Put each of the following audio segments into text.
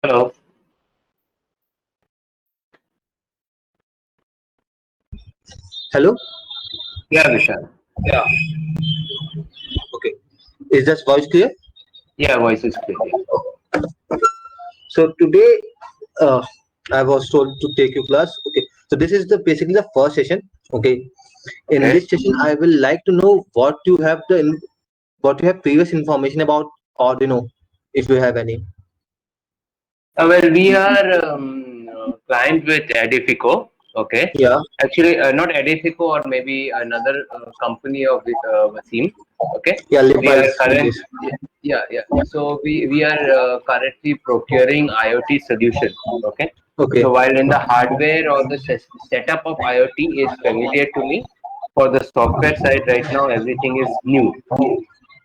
Hello. Hello. Yeah, Vishal. Yeah. Okay. Is this voice clear? Yeah, voice is clear. Yeah. So today, uh, I was told to take you class. Okay. So this is the basically the first session. Okay. In Okay. this session, I will like to know what you have previous information about Arduino, if you have any. Well, we are client with Edifico. Okay. Yeah. Actually, not Edifico or maybe another company of Wasim. Okay. Yeah. We are Levi's. current. Yes. Yeah. So we are currently procuring IoT solution. Okay. Okay. So while in the hardware or the setup of IoT is familiar to me, for the software side right now everything is new.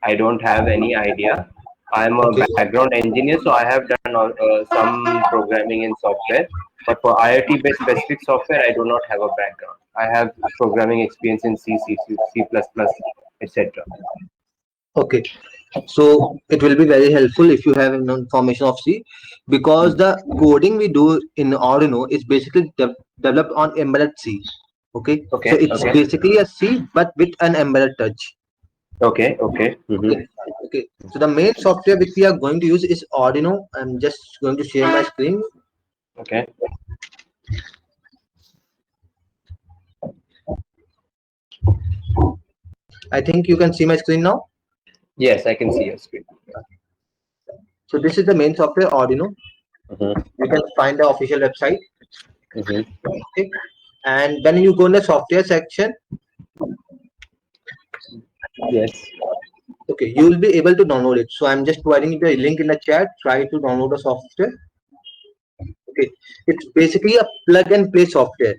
I don't have any idea. I'm a Okay. background engineer, so I have done some programming in software. But for IoT based specific software, I do not have a background. I have programming experience in C, etc. Okay. So it will be very helpful if you have an information of C, because the coding we do in Arduino is basically developed on embedded C. Okay, so Okay, it's okay, basically a C but with an embedded touch. okay. Okay, okay. So the main software which we are going to use is Arduino. I'm just going to share my screen. Okay. I think you can see my screen now. Yes, I can see your screen. So this is the main software Arduino. Mm-hmm. You can find the official website. Mm-hmm. Okay, and when you go in the software section, Yes. okay, you will be able to download it. So I'm just providing you the link in the chat. Try to download the software. Okay, it's basically a plug and play software.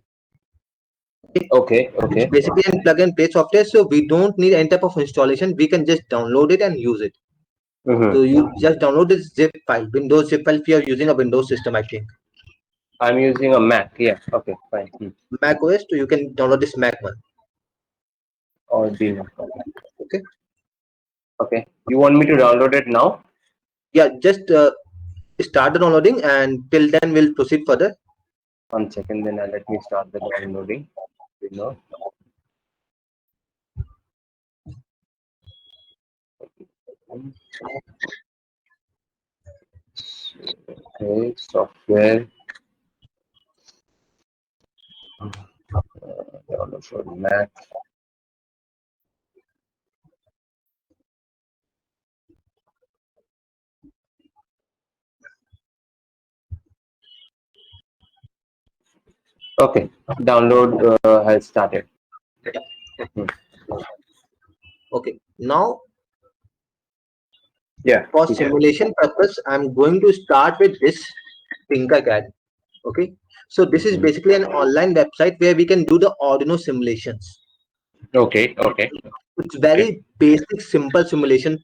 Okay, Okay, it's okay. basically a plug and play software, so we don't need any type of installation. We can just download it and use it. So Mm-hmm. you just download this zip file, Windows zip file. If you are using a Windows system, I think I'm using a Mac. Yeah. Okay, fine. Mac OS, so you can download this Mac one. Arduino. Okay, Okay. You want me to download it now? yeah, just start the downloading, and till then we'll proceed further. 1 second, then let me start the downloading. You know. Okay, software. Download for Mac. Okay, download has started. Hmm. Okay, now Yeah, for you can. simulation purpose, I'm going to start with this Tinkercad. Okay, so this is Mhm. basically an online website where we can do the Arduino simulations. Okay, okay, It's okay. very basic, simple simulation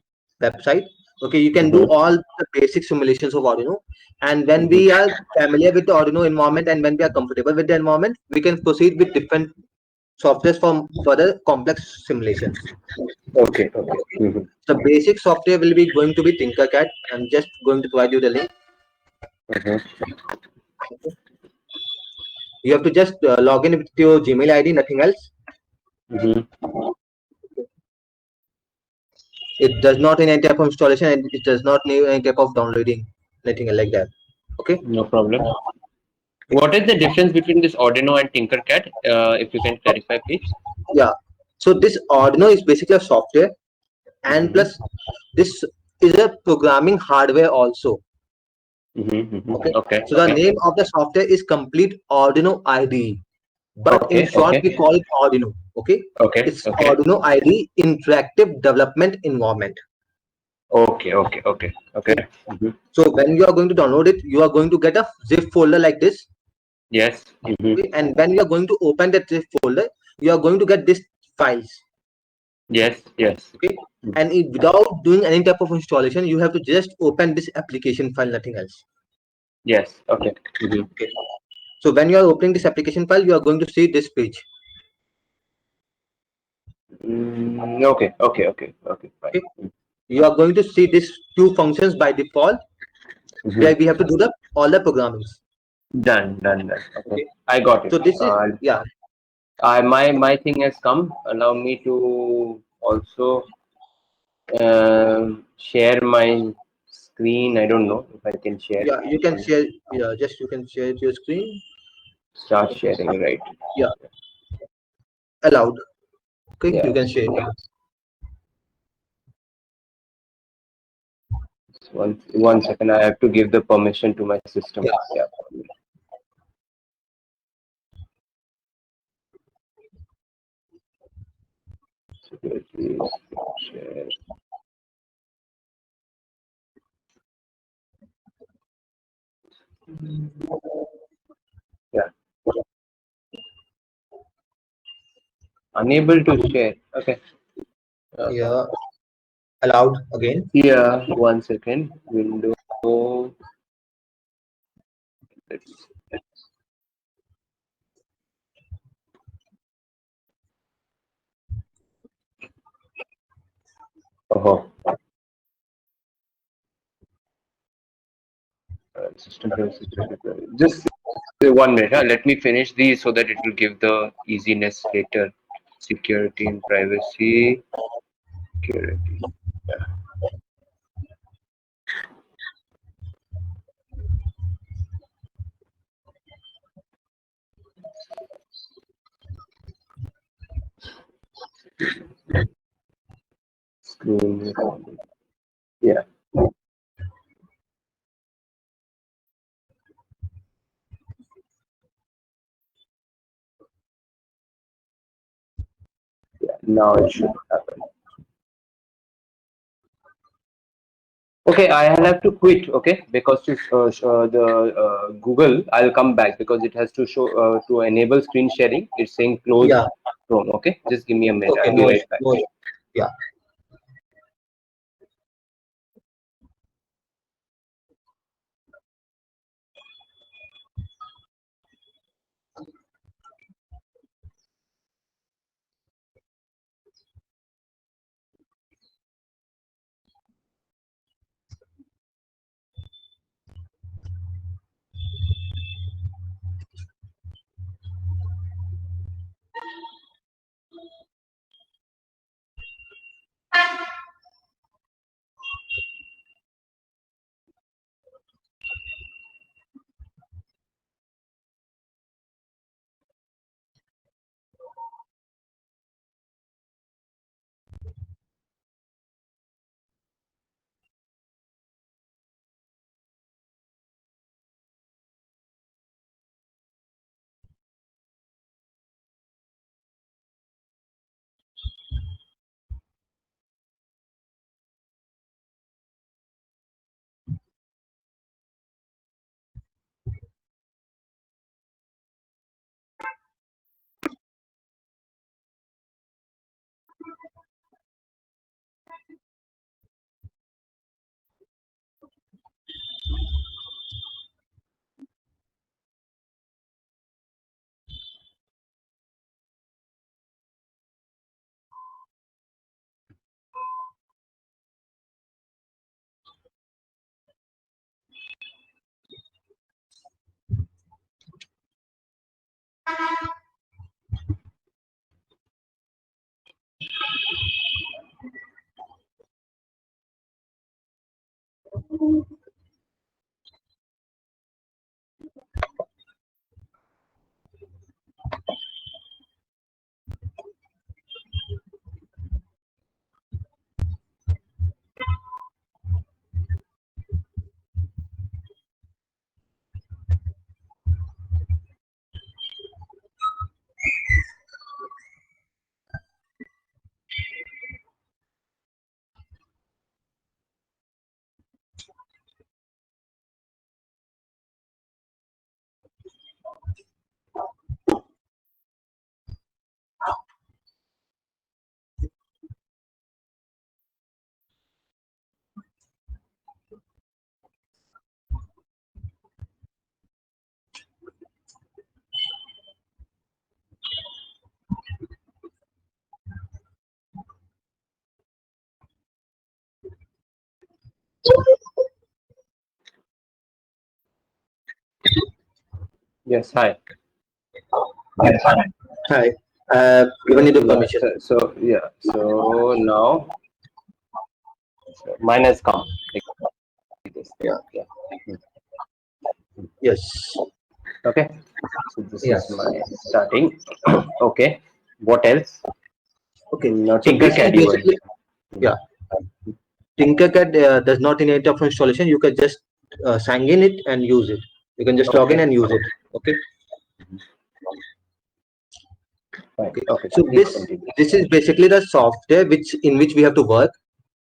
website. Okay, you can do Mm-hmm. all the basic simulations of Arduino. And when we Mm-hmm. are familiar with the Arduino environment and when we are comfortable with the environment, we can proceed with different softwares for further complex simulations. Okay, okay. Mm-hmm. The basic software will be going to be Tinkercad. I'm just going to provide you the link. Mm-hmm. You have to just log in with your Gmail ID, nothing else. Mm-hmm. It does not need any type of installation, and it does not need any type of downloading, anything like that. Okay. No problem. What is the difference between this Arduino and Tinkercad? If you can clarify, please. Yeah. So this Arduino is basically a software, and Mm-hmm. plus this is a programming hardware also. Mm-hmm. Okay. Mm-hmm. Okay, So the okay. name of the software is Complete Arduino IDE, but in Okay, short okay. we call it Arduino. Okay. Okay, It's okay. Arduino IDE Interactive Development Environment. Okay, okay, okay. Okay. Okay. Mm-hmm. So when you are going to download it, you are going to get a zip folder like this. Yes. Mm-hmm. Okay. And when you are going to open that zip folder, you are going to get this files. Yes, yes. Okay, and without doing any type of installation, you have to just open this application file, nothing else. Yes. Okay. Mm-hmm. Okay, so when you are opening this application file, you are going to see this page. Okay, okay, okay, okay, fine. Okay, you are going to see these two functions by default. Mhm. we have to do the all the programmings. Done. Okay, Okay. I got it. So this is, yeah, My thing has come. Allow me to also share my screen. I don't know if I can share. yeah, you can share, yeah, just you can share your screen. Start sharing, right? Yeah, allowed. Okay, Yeah. you can share. Yeah. One second. I have to give the permission to my system. Yeah. Yeah. Security, share. Yeah. Unable to share. Okay. Okay. Yeah, allowed again. Yeah. One second. Window. Let's. Oh. System security. Just 1 minute. Huh? Let me finish these so that it will give the easiness later. Security and privacy. Security. Yeah. Screen recording. Yeah. Yeah. Now it should happen. Okay, I'll have to quit. Okay, because to the Google, I'll come back because it has to show to enable screen sharing. It's saying close Yeah. Chrome. Okay, just give me a minute. Okay. I'll be No, right back. no. Yeah. Yes. Hi. Hi. I have given you the Yeah. permission. So yeah. So now mine has come like this. Yeah. Yeah. Yes. Okay. So this is Yes. my starting. Okay. What else? Okay. Now So this is Tinkercad you were basically, yeah. Tinkercad does not need of installation. You can just sign in it and use it. You can just log in okay. and use it. Okay. Fine. Okay. Okay. So Please this continue. this is basically the software which we have to work.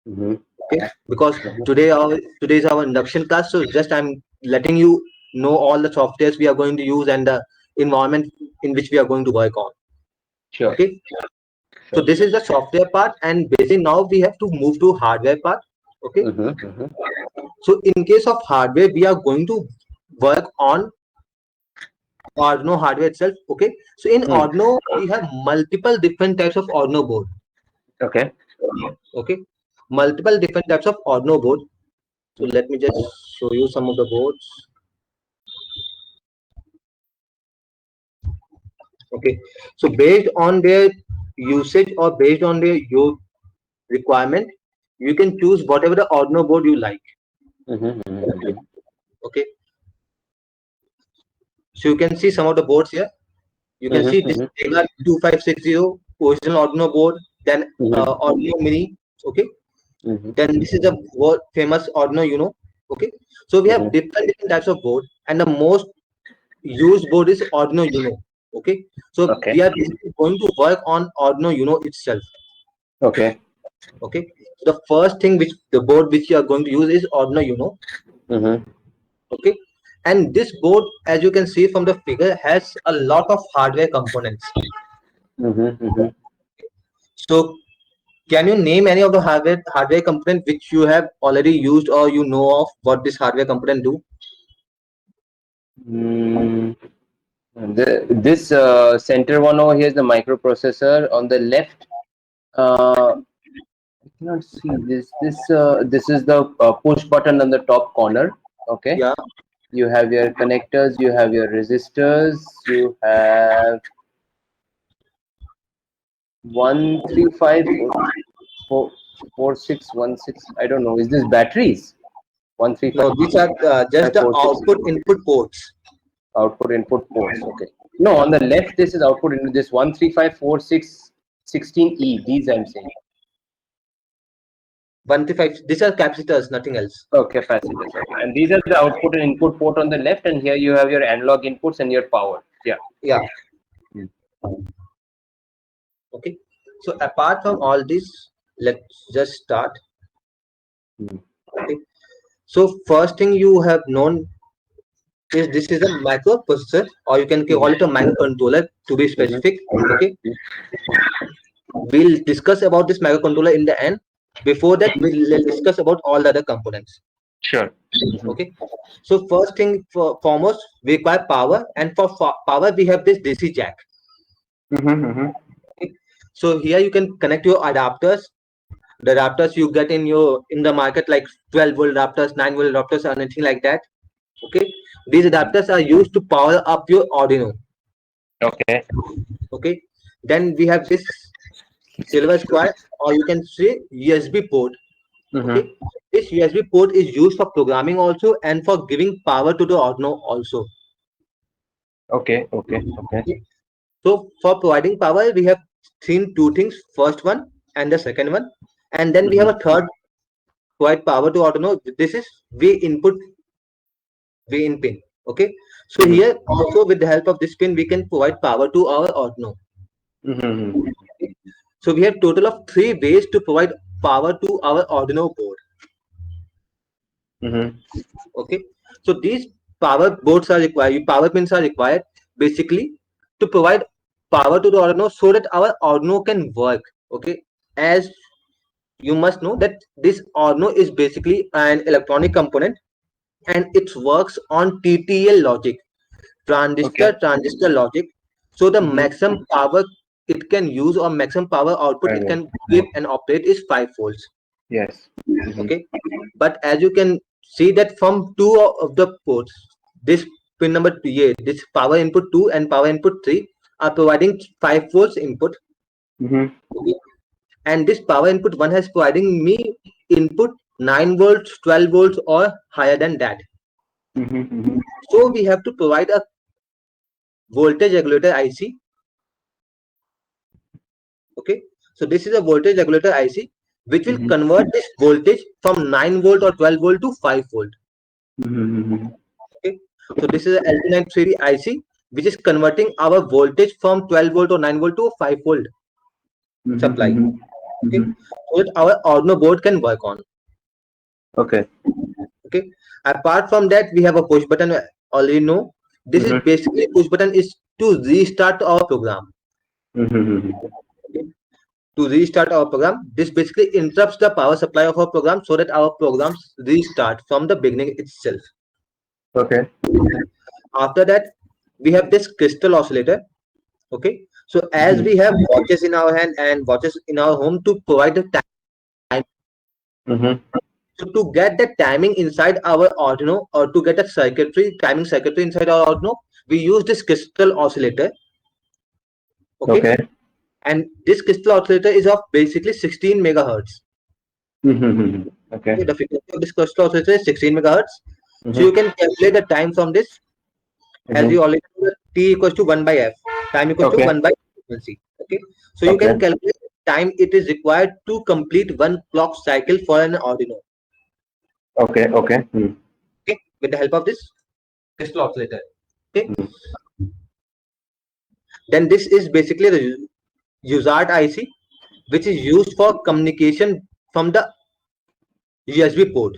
Mm-hmm. Okay. Because Mm-hmm. today is our induction class. So just I'm letting you know all the softwares we are going to use and the environment in which we are going to work on. Sure. Okay. So Sure. this is the software part, and basically now we have to move to hardware part. Okay. Mm-hmm. Mm-hmm. So in case of hardware, we are going to work on Arduino hardware itself. Okay. So in Mm. Arduino, we have multiple different types of Arduino board. Okay. Okay. Multiple different types of Arduino board. So let me just show you some of the boards. Okay. So based on their usage or based on their your requirement, you can choose whatever the Arduino board you like. Mm-hmm. Mm-hmm. Okay. So you can see some of the boards here. You can see Mm-hmm. this Mm-hmm. Sega 2560 original Arduino board, then Mm-hmm. Arduino Mini. Okay. Mm-hmm. Then this is the world famous Arduino Uno. Okay. So we have Mm-hmm. different types of board, and the most used board is Arduino Uno. Okay. So Okay. we are basically going to work on Arduino Uno itself. Okay. Okay. So the first thing which the board which you are going to use is Arduino Uno. Mm-hmm. Okay. And this board, as you can see from the figure, has a lot of hardware components. Mm-hmm. Mm-hmm. So can you name any of the hardware component which you have already used or you know of what this hardware component do? Mm. This center one over here is the microprocessor. On the left, I cannot see this. This is the push button on the top corner. Okay. Yeah, You have your connectors. You have your resistors. You have 135 4 4 6 1 6. I don't know. Is this batteries? 135 no, these are just the 4 6 output input ports. output input ports. Okay. No, Yeah, on the left this is output into this 135 4 6 16E. These I'm saying. 135. These are capacitors, nothing else. Oh, capacitors. Okay. And these are the output and input port on the left, and here you have your analog inputs and your power. Yeah. Yeah. Hmm. Okay. So apart from all this, let's just start. Hmm. Okay. So first thing you have known is this is a microprocessor, or you can call it a microcontroller to be Mhm. specific. Okay. We'll discuss about this microcontroller in the end. Before that, we'll discuss about all the other components. Sure. Mhm. Okay. So first thing foremost, we require power, and for power we have this DC jack. Mhm. Mhm. Okay. So here you can connect your adapters. The adapters you get in the market like 12-volt adapters, 9-volt adapters, or anything like that. Okay. These adapters are used to power up your Arduino. Okay. Okay. Then we have this silver square, or you can say USB port. Okay. Mhm. This USB port is used for programming also and for giving power to the Arduino also. Okay. Okay. Okay. Okay. So for providing power, we have seen two things. First one and the second one, and then we have Mhm. a third provide power to Arduino. This is V input, V in pin. Okay. So Mhm. here also with the help of this pin, we can provide power to our Arduino. Mhm. Okay. So we have total of three ways to provide power to our Arduino board. Mhm. Okay. So these power boards are required, power pins are required basically to provide power to the Arduino so that our Arduino can work. Okay. As you must know that this Arduino is basically an electronic component and it works on TTL logic, Okay. transistor logic. So the Mhm. maximum power it can use or maximum power output I it will. can give and operate is 5 volts. Yes. Mhm. Okay. But as you can see that from two of the ports, this pin number 2, yeah, this power input 2 and power input 3 are providing 5 volts input. Okay. And this power input 1 has providing me input 9 volts, 12 volts or higher than that. So we have to provide a voltage regulator IC. Okay, so this is a voltage regulator IC which will convert this voltage from 9 volt or 12 volt to 5 volt. Okay, so this is an LT930 IC which is converting our voltage from 12 volt or 9 volt to 5 volt supply. Okay, so that our Arduino board can work on. Okay. Okay, apart from that, we have a push button. Already know this is basically push button is to restart our program. Okay. To restart our program, this basically interrupts the power supply of our program so that our programs restart from the beginning itself. Okay. After that, we have this crystal oscillator. Okay, so as we have watches in our hand and watches in our home to provide the time. So to get the timing inside our Arduino or to get a timing circuitry inside our Arduino, we use this crystal oscillator. Okay. And this crystal oscillator is of basically 16 megahertz. Okay. The frequency of this crystal oscillator is 16 megahertz. So you can calculate the time from this, as you already know, T equals to 1 by F. Time equals to 1 by frequency. Okay. So you can calculate the time it is required to complete one clock cycle for an Arduino. Okay. Okay. Okay. With the help of this crystal oscillator. Okay. Then this is basically the UART IC, which is used for communication from the USB port.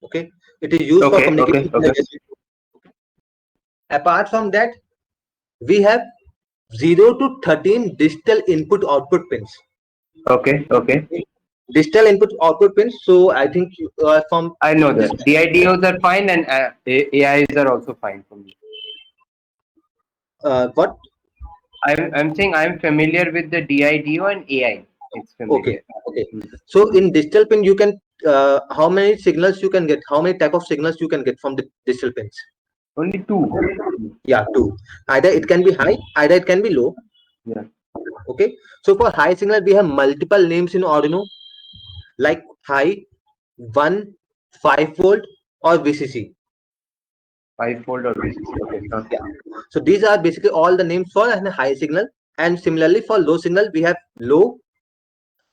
Okay, it is used for communication. Apart from that, we have 0 to 13 digital input output pins. Okay. Okay. Digital input output pins. So I think from I know that DIDOs are fine and AIs are also fine for me. What? I'm saying I'm familiar with the DIDO and AI. It's familiar. Okay. So in digital pin, you can how many signals you can get? How many type of signals you can get from the digital pins? Only 2. Yeah, 2. Either it can be high, either it can be low. Yeah. Okay. So for high signal, we have multiple names in Arduino, like high, 1, 5 volt, or VCC. 5 volt or VCC. Okay. Yeah. So these are basically all the names for a high signal. And similarly for low signal, we have low,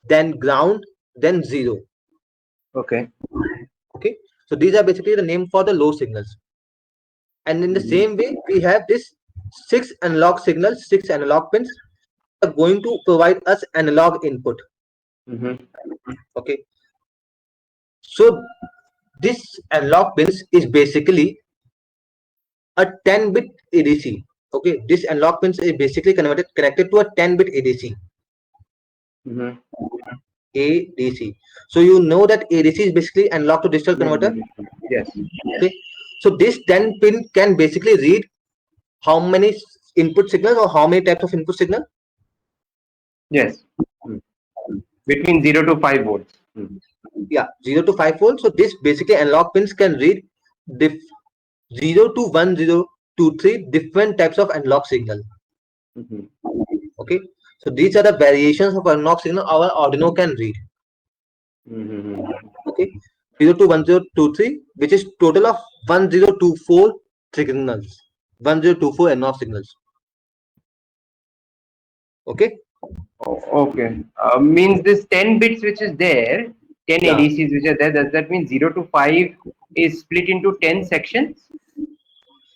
then ground, then 0. Okay. Okay. So these are basically the name for the low signals. And in the same way, we have this 6 analog signals, 6 analog pins are going to provide us analog input. Okay. So this analog pins is basically a 10-bit ADC. Okay, this analog pins is basically connected to a 10-bit ADC. ADC. So you know that ADC is basically analog to digital converter. Yes. Okay. So this 10 pin can basically read how many input signals or how many types of input signal. Yes. Between 0 to 5 volts. Yeah, 0 to 5 volts. So this basically analog pins can read 0 to 1, 0 to 3 different types of analog signal. Okay, so these are the variations of analog signal our Arduino can read. Okay, 0 to 1023, which is total of 1024 signals, 1024 analog signals. Okay. Okay. Means this 10 bits which is there, 10 ADCs which are there, does that mean 0 to 5 is split into 10 sections?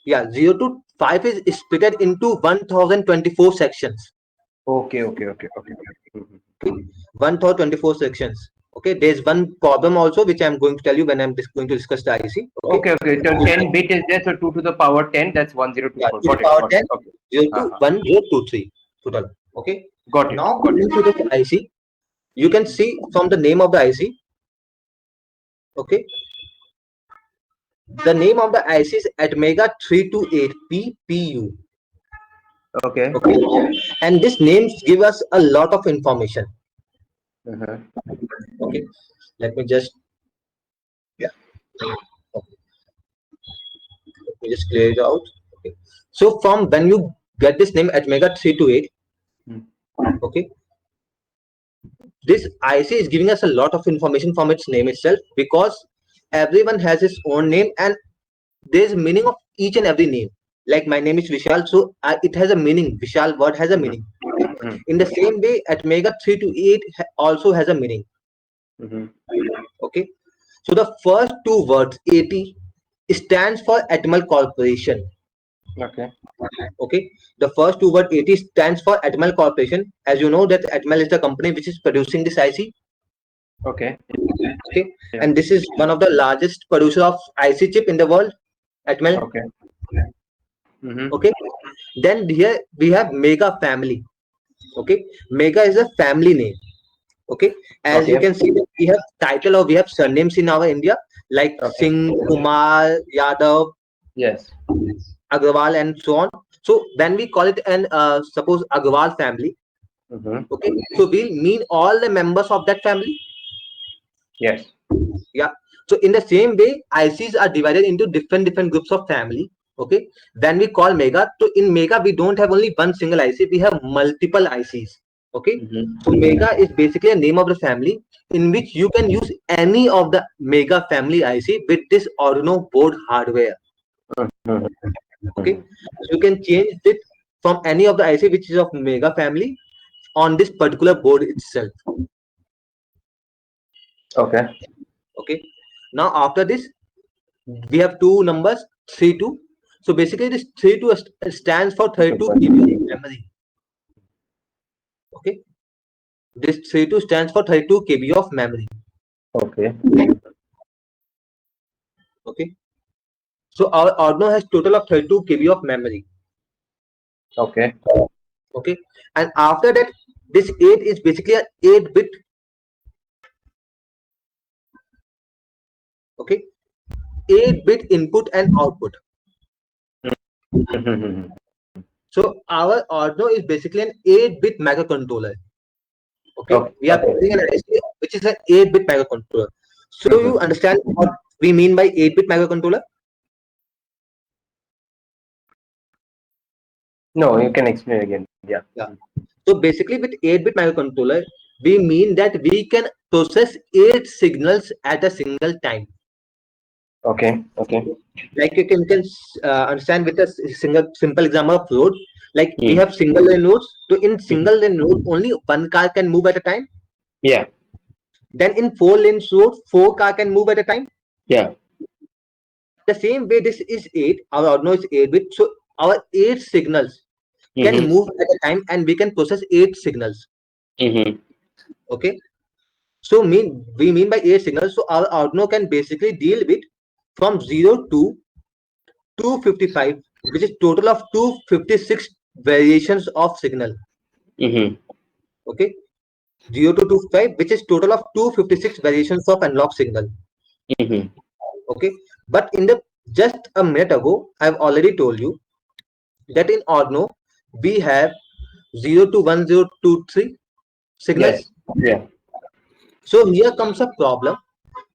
Yeah, 0 to 5 is split into 1024 sections. Okay. 1024 sections. Okay, there's one problem also which I'm going to tell you when I'm going to discuss the IC. Okay. So 10 bit is there, so 2 to the power 10, that's 1024. Yeah, 2 to the power 10, 0 to 1023 total. Okay. Got it. Now coming to the IC, you can see from the name of the IC. Okay. The name of the IC is Atmega 328P PU. Okay. And these names give us a lot of information. Okay. Let me just me just clear it out. Okay. So from when you get this name Atmega 328, okay, this IC is giving us a lot of information from its name itself, because everyone has his own name and there's meaning of each and every name. Like my name is Vishal, so it has a meaning. Vishal word has a meaning. Mhm. In the same way, Atmega 328 also has a meaning. Mhm. Okay. So the first two words, AT, stands for Atmal Corporation. Okay. Okay. The first two word AT stands for Atmal Corporation. As you know that Atmal is the company which is producing this IC. Okay. Okay. Yeah. And this is one of the largest producer of IC chip in the world, Atmal. Okay. Mhm. Okay. Then here we have Mega family. Okay. Mega is a family name. Okay. As you Okay. can see that we have title or we have surnames in our India like Okay. Singh, Kumar, Yadav, Yes. Agarwal, and so on. So when we call it an suppose Agarwal family, Mhm. okay, so we mean all the members of that family. Yes. Yeah. So in the same way, ICs are divided into different groups of family. Okay. Then we call Mega. So in Mega, we don't have only one single IC. We have multiple ICs. Okay. Mhm. So Mega is basically a name of the family in which you can use any of the Mega family IC with this Arduino board hardware. Mhm. Okay. So you can change it from any of the IC which is of Mega family on this particular board itself. Okay. Okay. Now after this, we have two numbers 32. So basically this 32 stands for 32 KB of memory. Okay. This 32 stands for 32 KB of memory. Okay. Okay. So our Arduino has total of 32 KB of memory. Okay. Okay. And after that, this 8 is basically an 8-bit. Okay. 8-bit input and output. Mhm. So our Arduino is basically an 8-bit microcontroller. Okay. Okay. We are Okay. using an IC which is an 8-bit microcontroller. So you Mhm. understand what we mean by 8-bit microcontroller? No, you can explain again. Yeah. Yeah. So basically with 8-bit microcontroller, we mean that we can process 8 signals at a single time. Okay. Okay. Like you can understand with a single simple example of road. Like we Hmm. have single lane roads. So in Mhm. single lane road, only one car can move at a time. Yeah. Then in 4 lane road, 4 car can move at a time. Yeah. The same way this is 8. Our Arduino is 8-bit. So our 8 signals can Mhm. move at a time and we can process 8 signals. Mhm. Okay. So we mean by 8 signals. So our Arduino can basically deal with from 0 to 255, which is total of 256 variations of signal. Mhm. Okay. 0 to 255, which is total of 256 variations of analog signal. Mhm. Okay. But in the just a minute ago, I've already told you that in Arduino we have 0 to 1023 signals. Yes. Yeah. So here comes a problem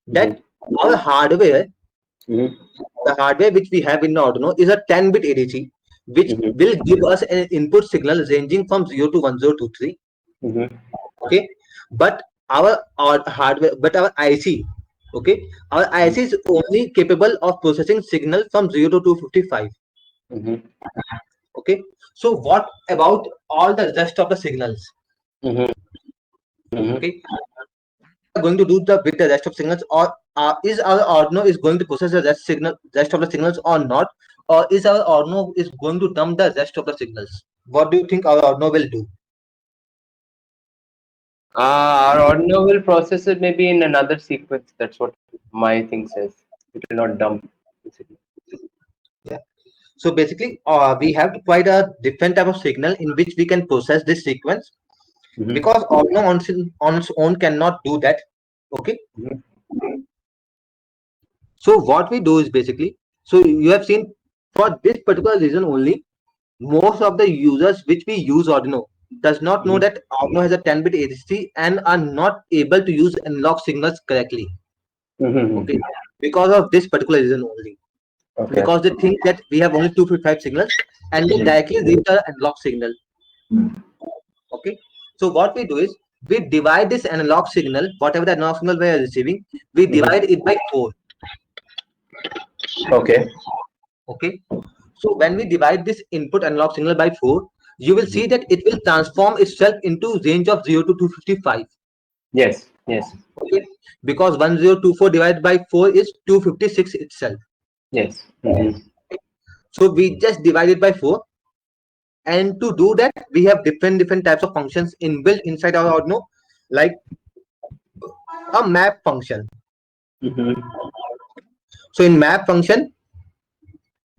that Mhm. our hardware, Mhm. the hardware which we have in Arduino is a 10-bit ADC, which Mhm. will give us an input signal ranging from 0 to 1023. Mhm. Okay, but our hardware, but our IC, okay, our IC is only capable of processing signal from 0 to 255. Mhm. Okay, so what about all the rest of the signals? Mhm. Mhm. Okay, are going to do the with the rest of signals, or is our Arduino is going to process the rest of the signals or not, or is our Arduino is going to dump the rest of the signals? What do you think our Arduino will do? Our Arduino will process it maybe in another sequence. That's what my thing says. It will not dump. Basically. Yeah. So basically, we have to provide a different type of signal in which we can process this sequence, Mhm. because Arduino on its own cannot do that. Okay. Mhm. So what we do is basically, so you have seen for this particular reason only, most of the users which we use Arduino does not know Mhm. that Arduino has a 10-bit ADC and are not able to use analog signals correctly. Mhm. Okay, because of this particular reason only. Okay. because they think that we have only 255 signals and they directly read the analog signal. Okay, so what we do is we divide this analog signal, whatever the analog signal we are receiving, we divide it by 4. Okay. Okay, so when we divide this input analog signal by 4, you will see that it will transform itself into range of 0 to 255. Yes. Yes. Okay, because 1024 divided by 4 is 256 itself. Yes. So we just divide it by 4, and to do that we have different types of functions inbuilt inside our Arduino, like a map function. So in map function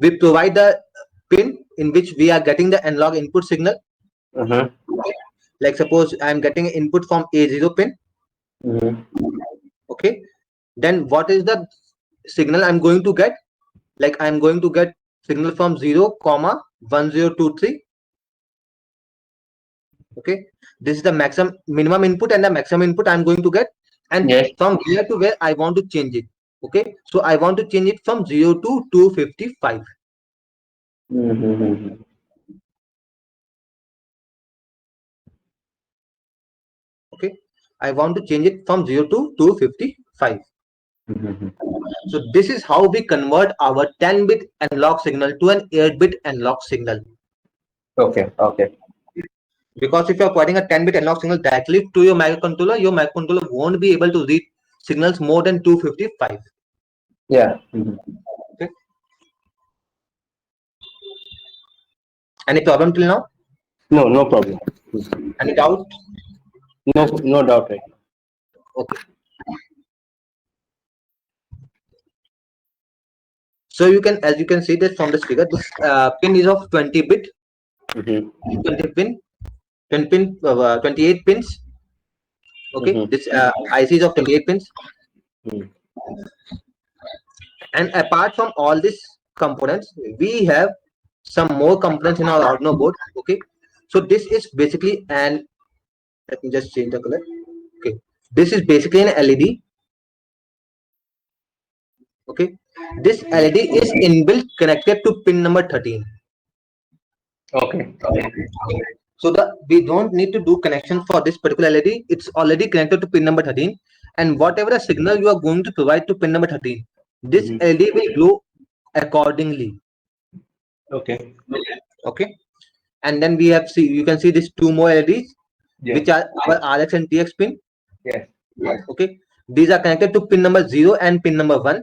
we provide the pin in which we are getting the analog input signal. Like suppose I am getting input from A0 pin. Okay, then what is the signal I'm going to get? Like I'm going to get signal from 0 comma 1023. Okay, this is the minimum input and the maximum input I'm going to get, and Yes. from where to where I want to change it. Okay, so I want to change it from 0 to 255. Okay, I want to change it from 0 to 255. So this is how we convert our 10-bit analog signal to an 8-bit analog signal. Okay. Okay. Because if you are providing a 10-bit analog signal directly to your microcontroller won't be able to read signals more than 255. Yeah. Okay. Any problem till now? No. No problem. Any doubt? No. No doubt. Right. Okay. So you can, as you can see that from this figure, this pin is of 20 bit, 20 pin, 28 pins. Okay, this IC is of 28 pins. And apart from all these components, we have some more components in our Arduino board. Okay, so this is basically an, let me just change the color. Okay, this is basically an LED. Okay, this LED is inbuilt connected to pin number 13. Okay. So we don't need to do connection for this particular LED. It's already connected to pin number 13, and whatever the signal you are going to provide to pin number 13, this LED will glow accordingly. Okay. Okay, and then we have you can see these two more LEDs, which are our RX and TX pin. Yes. Okay, these are connected to pin number 0 and pin number 1.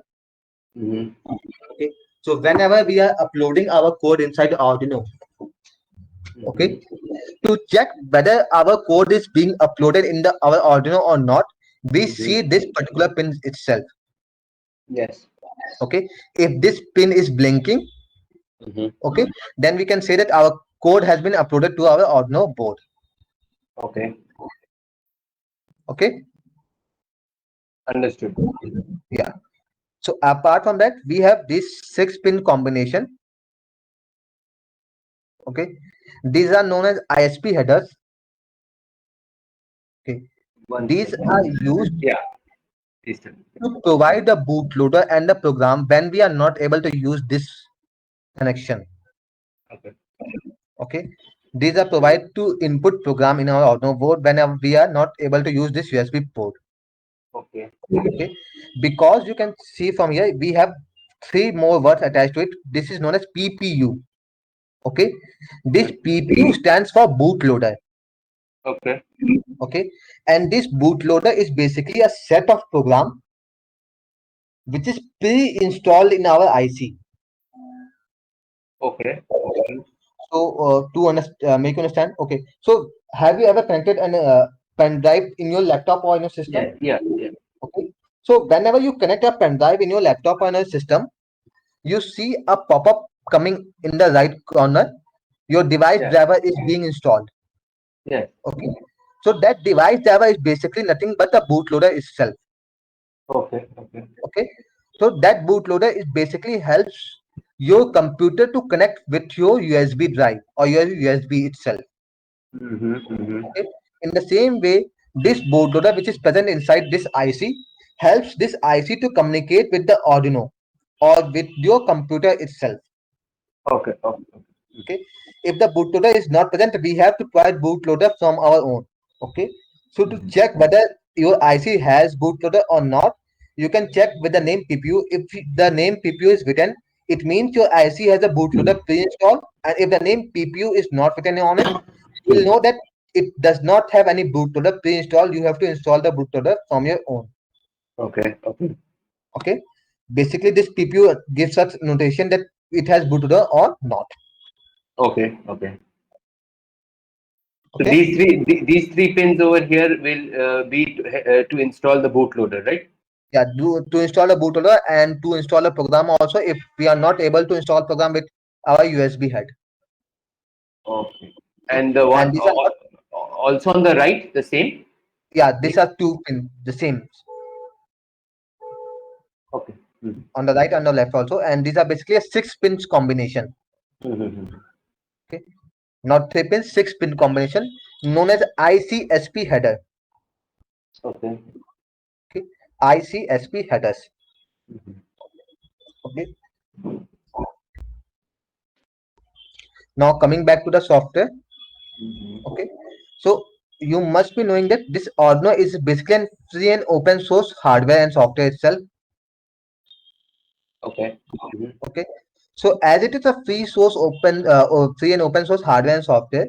Okay, so whenever we are uploading our code inside Arduino, okay, to check whether our code is being uploaded in our Arduino or not, we see this particular pin itself. Yes. Okay, if this pin is blinking, okay, then we can say that our code has been uploaded to our Arduino board. Okay. Okay, Understood. yeah. So apart from that, we have this 6-pin combination. Okay, these are known as ISP headers. Okay, these are used to provide the bootloader and the program when we are not able to use this connection. Okay. Okay, these are provided to input program in our Arduino board whenever we are not able to use this USB port. Okay. Okay, because you can see from here we have 3 more words attached to it. This is known as PPU. Okay, this PPU stands for bootloader. Okay. Okay, and this bootloader is basically a set of program which is pre-installed in our IC. Okay. So to make you understand, okay, so have you ever connected an pen drive in your laptop or in your system? Yeah. Okay, so whenever you connect a pen drive in your laptop or in your system, you see a pop-up coming in the right corner. Your device driver is being installed. Yes. Okay, so that device driver is basically nothing but the bootloader itself. Okay. Okay, so that bootloader is basically helps your computer to connect with your USB drive or your USB itself. Okay, in the same way, this bootloader which is present inside this IC helps this IC to communicate with the Arduino. or with your computer itself. Okay. Okay. Okay, if the bootloader is not present, we have to provide bootloader from our own. Okay, so to check whether your IC has bootloader or not, you can check with the name PPU. If the name PPU is written, it means your IC has a bootloader pre-installed, and if the name PPU is not written on it, you will know that it does not have any bootloader pre-installed. You have to install the bootloader from your own. Okay. Okay. Okay, basically this PPU gives us notation that it has bootloader or not. Okay. Okay. So Okay, these three pins over here will be to install the bootloader, right? yeah, to install a bootloader and to install a program also if we are not able to install program with our USB head. Okay. Okay, And the one and these are not, also on the right, the same. yeah, these are two pins, the same Okay. Mhm. on the right and the left also, and these are basically a six pins combination. Mhm. Okay, not three pins, six pin combination known as ICSP header. Okay. Okay, ICSP headers. Mhm. Okay, now coming back to the software. Mhm. Okay, so you must be knowing that this Arduino is basically a free and open source hardware and software itself. Okay. Mhm. Okay, so as it is a free source open or free and open source hardware and software,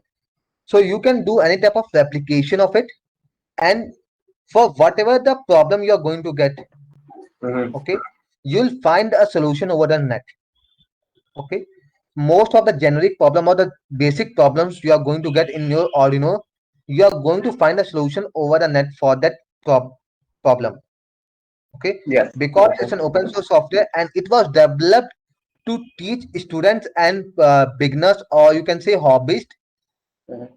so you can do any type of replication of it, and for whatever the problem you are going to get, Mhm. okay, you'll find a solution over the net. Okay, most of the generic problem or the basic problems you are going to get in your Arduino, you are going to find a solution over the net for that problem. Okay, Yes. because Okay. it's an open source software and it was developed to teach students and beginners, or you can say hobbyists, Mhm.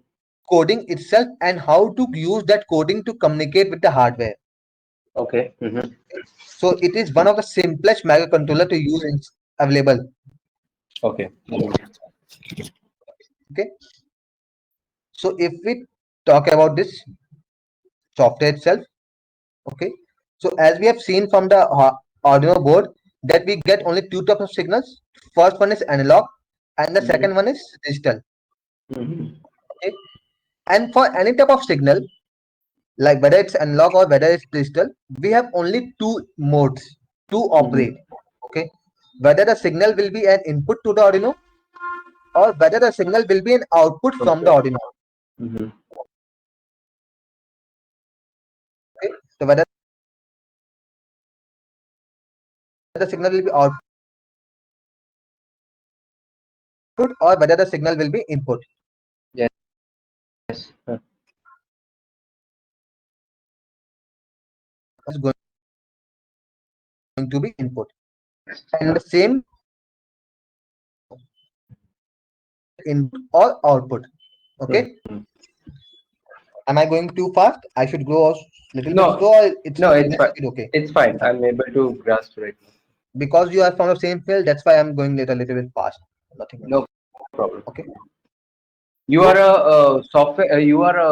coding itself and how to use that coding to communicate with the hardware. Okay. Mhm. So it is one of the simplest microcontroller to use available. Okay. Mhm. Okay, so if we talk about this software itself, okay, so as we have seen from the Arduino board that we get only two types of signals. First one is analog and the Mhm. second one is digital. Mhm. Okay, and for any type of signal, like whether it's analog or whether it's digital, we have only two modes to operate. Mhm. Okay, whether the signal will be an input to the Arduino or whether the signal will be an output from the Okay. Arduino. Mhm. Okay, so whether the signal will be output or whether the signal will be input. Yes. Is going to be input, and the same input or output. Okay, Mhm. am I going too fast? I should go a little bit No. slow, or it's No. It's this fine. speed okay? It's fine. I'm able to grasp right now. Because you are from the same field, that's why I'm going little bit fast. Nothing else. No problem. Okay, You are so a software. You are a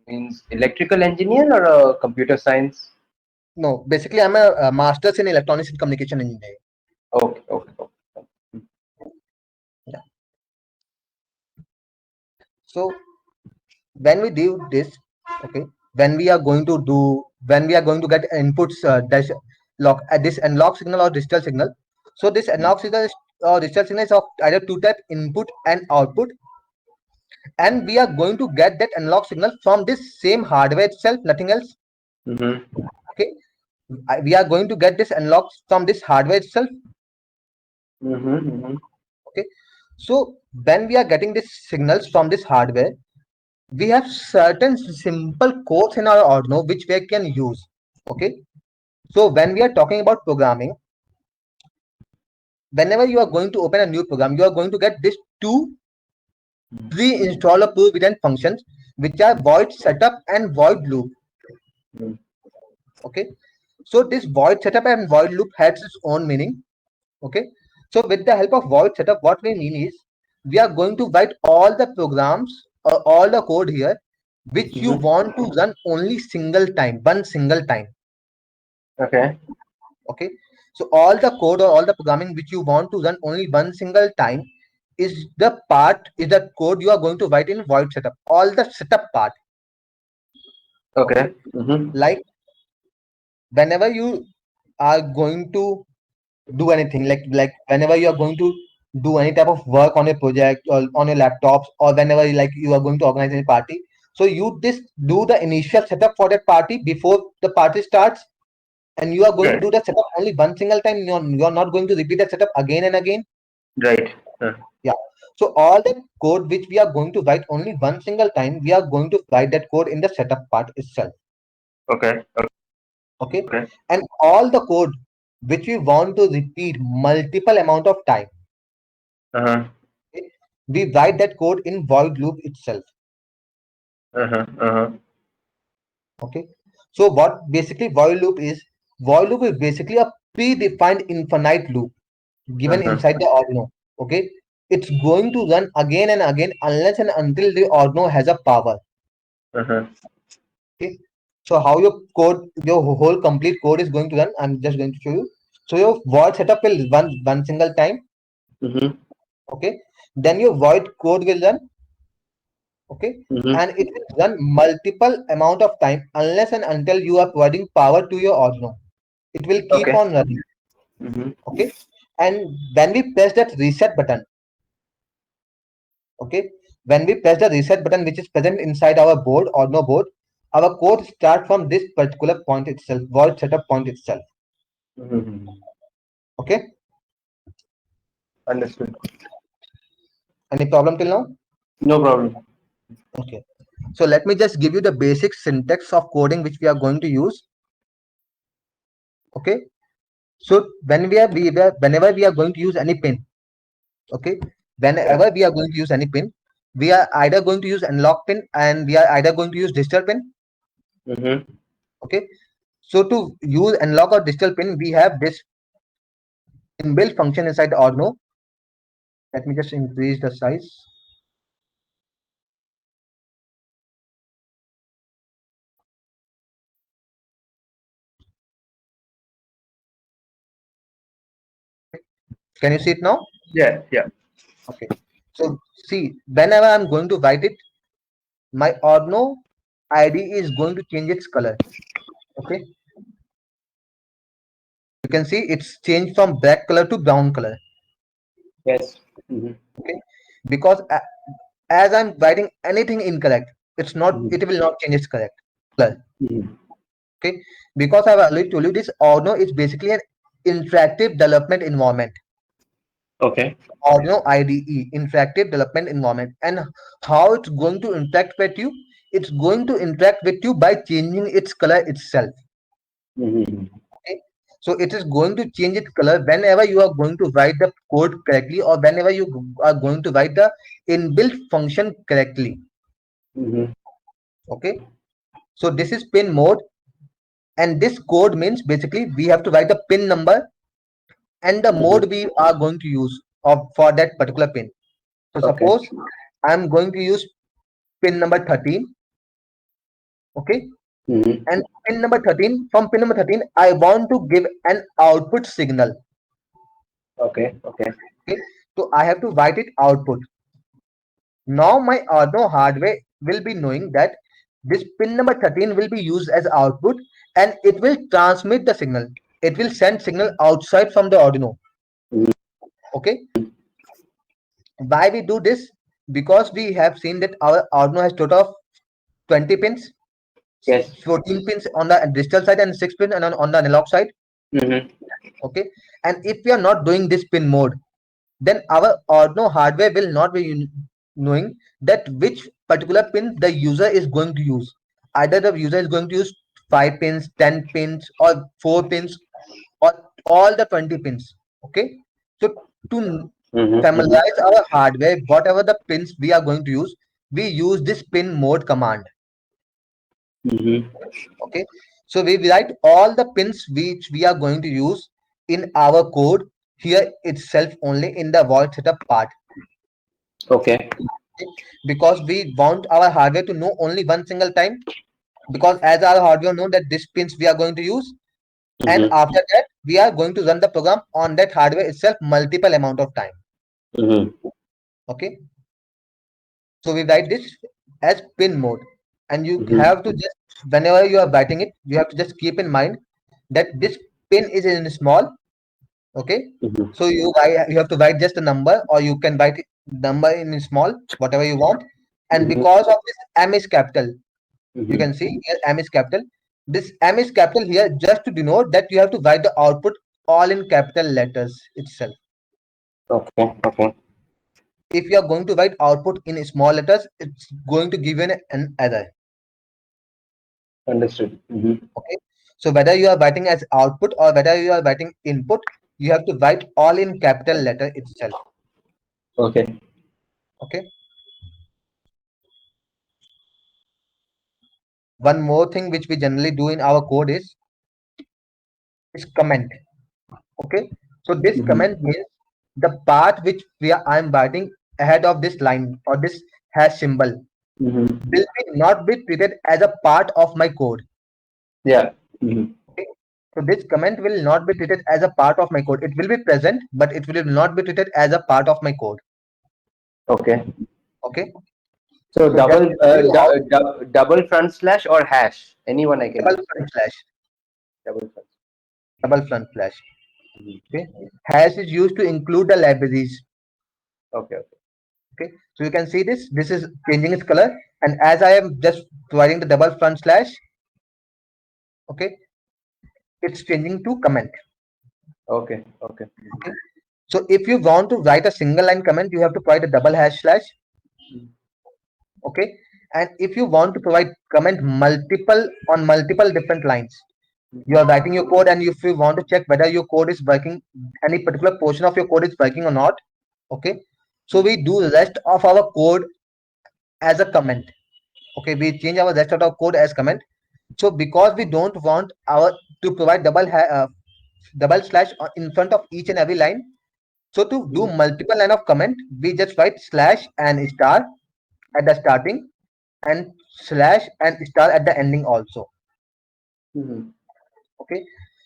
means electrical engineer or a computer science. no, basically I'm a master's in electronics and communication engineering. Okay. Okay. Okay. Yeah. So when we do this, okay, when we are going to get inputs dash lock at this analog signal or digital signal. So this analog signal or digital signal is of either two type input and output, and we are going to get that analog signal from this same hardware itself, nothing else. Mm-hmm. Okay, we are going to get this analog from this hardware itself. Mm-hmm. Mm-hmm. Okay, so when we are getting these signals from this hardware, we have certain simple codes in our Arduino which we can use. Okay, so when we are talking about programming, whenever you are going to open a new program, you are going to get these two pre-install or pre-written functions, which are void setup and void loop. Okay, so this void setup and void loop has its own meaning. Okay, so with the help of void setup, what we mean is we are going to write all the programs or all the code here which you Mm-hmm. want to run only single time, one single time. Okay. Okay, So all the code or all the programming which you want to run only one single time is the code you are going to write in void setup. All the setup part. Okay. Okay. Mm-hmm. Like whenever you are going to do anything, like whenever you are going to do any type of work on a project or on your laptops, or whenever like you are going to organize any party, so you just do the initial setup for that party before the party starts, and you are going to Right. do that setup only one single time. You're not going to repeat that setup again and again. Right. Yeah. So all that code which we are going to write only one single time, we are going to write that code in the setup part itself. Okay. Okay. Okay. And all the code which we want to repeat multiple amount of time, Uh-huh. okay, we write that code in void loop itself. Uh-huh. Uh-huh. Okay. So what basically void loop is? Void loop is basically a predefined infinite loop given Uh-huh. inside the Arduino. Okay. It's going to run again and again unless and until the Arduino has a power. Uh-huh. Okay. So how your whole complete code is going to run, I'm just going to show you. So your void setup will run one single time. Mm-hmm. Okay. Then your void code will run. Okay. Mm-hmm. And it will run multiple amount of time unless and until you are providing power to your Arduino. It will keep Okay. on running. Mm-hmm. Okay. And when we press that reset button, okay, when we press the reset button which is present inside our board or no board, our code start from this particular point itself, void setup point itself. Mm-hmm. Okay. Understood. Any problem till now? No problem. Okay. So let me just give you the basic syntax of coding which we are going to use. Okay. So whenever we are going to use any pin, okay, Yeah. whenever we are going to use any pin, we are either going to use analog pin and we are either going to use digital pin. Mm-hmm. Okay. So to use analog or digital pin, we have this inbuilt function inside the Arduino. Let me just increase the size. Can you see it now? Yeah. Yeah. Okay. So see, whenever I'm going to write it, my Arduino ID is going to change its color. Okay. You can see it's changed from black color to brown color. Yes. Mm-hmm. Okay. Because as I'm writing anything incorrect, Mm-hmm. it will not change its correct color. Mm-hmm. Okay. Because I've already told you this Arduino is basically an interactive development environment. Okay. Arduino IDE, interactive development environment. And how it's going to interact with you? It's going to interact with you by changing its color itself. Mm-hmm. Okay. So it is going to change its color whenever you are going to write the code correctly, or whenever you are going to write the inbuilt function correctly. Mm-hmm. Okay. So this is pin mode, and this code means basically we have to write the pin number and the Mm-hmm. mode we are going to use of for that particular pin. So Okay. suppose I'm going to use pin number 13. Okay. Mm-hmm. And pin number 13, from pin number 13, I want to give an output signal. Okay. Okay. Okay. So I have to write it output. Now my Arduino hardware will be knowing that this pin number 13 will be used as output, and it will transmit the signal. It will send signal outside from the Arduino. Mm-hmm. Okay. Why we do this? Because we have seen that our Arduino has total of 20 pins, Yes. 14 pins on the digital side and 6 pins on the analog side. Mm-hmm. Okay. And if we are not doing this pin mode, then our Arduino hardware will not be knowing that which particular pin the user is going to use. Either the user is going to use 5 pins, 10 pins, or 4 pins, or all the 20 pins. Okay. So to Mm-hmm. Mm-hmm. familiarize our hardware, whatever the pins we are going to use, we use this pin mode command. Mm-hmm. Okay. So we write all the pins which we are going to use in our code here itself only in the void setup part. Okay. Okay? Because we want our hardware to know only one single time, because as our hardware know that this pins we are going to use, And Mm-hmm. after that, we are going to run the program on that hardware itself multiple amount of time. Mm-hmm. Okay. So we write this as pin mode. And you Mm-hmm. have to just, whenever you are writing it, you have to just keep in mind that this pin is in small. Okay. Mm-hmm. So you have to write just a number, or you can write number in small, whatever you want. And Mm-hmm. because of this M is capital, you Mm-hmm. can see here M is capital. This M is capital here just to denote that you have to write the output all in capital letters itself. Okay. Okay. If you are going to write output in small letters, it's going to give you an error. Understood. Mm-hmm. Okay. So whether you are writing as output or whether you are writing input, you have to write all in capital letter itself. Okay. Okay. One more thing which we generally do in our code is comment. Okay. So this Mm-hmm. comment means the part which I'm writing ahead of this line or this hash symbol Mm-hmm. will not be treated as a part of my code. Yeah. Mm-hmm. Okay. So this comment will not be treated as a part of my code. It will be present, but it will not be treated as a part of my code. Okay. Okay. So So just to tell you how double front slash or hash. Anyone I can double use. front slash, Double front. double front slash. Mhm. Okay. Hash is used to include the libraries. Okay. Okay. Okay. So you can see this. This is changing its color, and as I am just providing the double front slash, okay, it's changing to comment. Okay. Okay. Okay. So if you want to write a single line comment, you have to provide a double hash slash. Mhm. Okay. And if you want to provide comment multiple on multiple different lines, you are writing your code, and if you want to check whether your code is working, any particular portion of your code is working or not. Okay. So we do the rest of our code as a comment. Okay. We change our rest of our code as comment. So because we don't want our to provide double slash in front of each and every line, so to do multiple line of comment, we just write slash and star at the starting, and slash and star at the ending also. Mhm. Okay.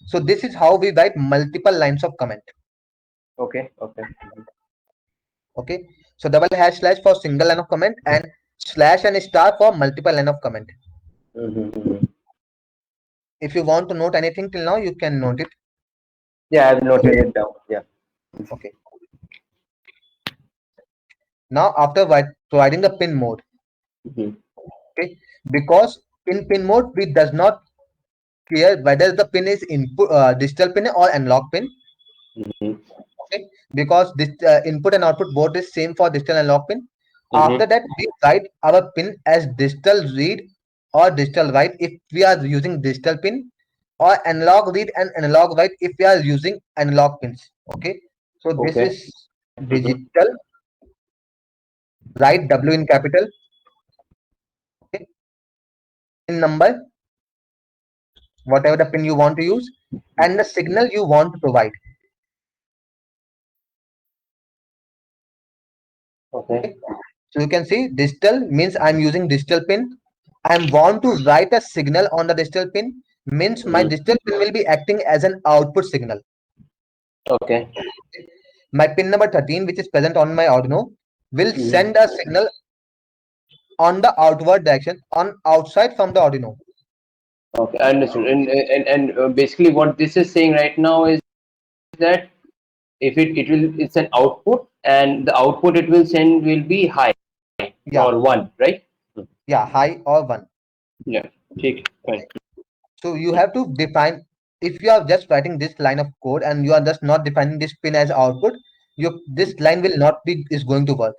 So this is how we write multiple lines of comment. Okay. Okay. Mhm. Okay. So double hash slash for single line of comment, and slash and star for multiple line of comment. Mhm. Mhm. If you want to note anything till now, you can note it. Yeah, I've noted it down. Yeah. Okay. Now after providing the pin mode, Mhm. okay, because in pin mode we does not care whether the pin is input digital pin or analog pin. Mhm. Okay, because this input and output both is same for digital and analog pin. After Mhm. that, we write our pin as digital read or digital write if we are using digital pin, or analog read and analog write if we are using analog pins. Okay, so this Okay. is Mhm. digital write W in capital. Okay, in number, whatever the pin you want to use, and the signal you want to provide. Okay. Okay, so you can see digital means I'm using digital pin. I want to write a signal on the digital pin, means my Mhm. digital pin will be acting as an output signal. Okay. My pin number 13, which is present on my Arduino, will Mhm. send a signal on the outward direction on outside from the Arduino. Okay. I understood. And basically, what this is saying right now is that if it's an output, and the output it will send will be high Yeah, or one, right? yeah, high or one. Yeah. Take fine. So you have to define, if you are just writing this line of code and you are just not defining this pin as output, this line will not be is going to work.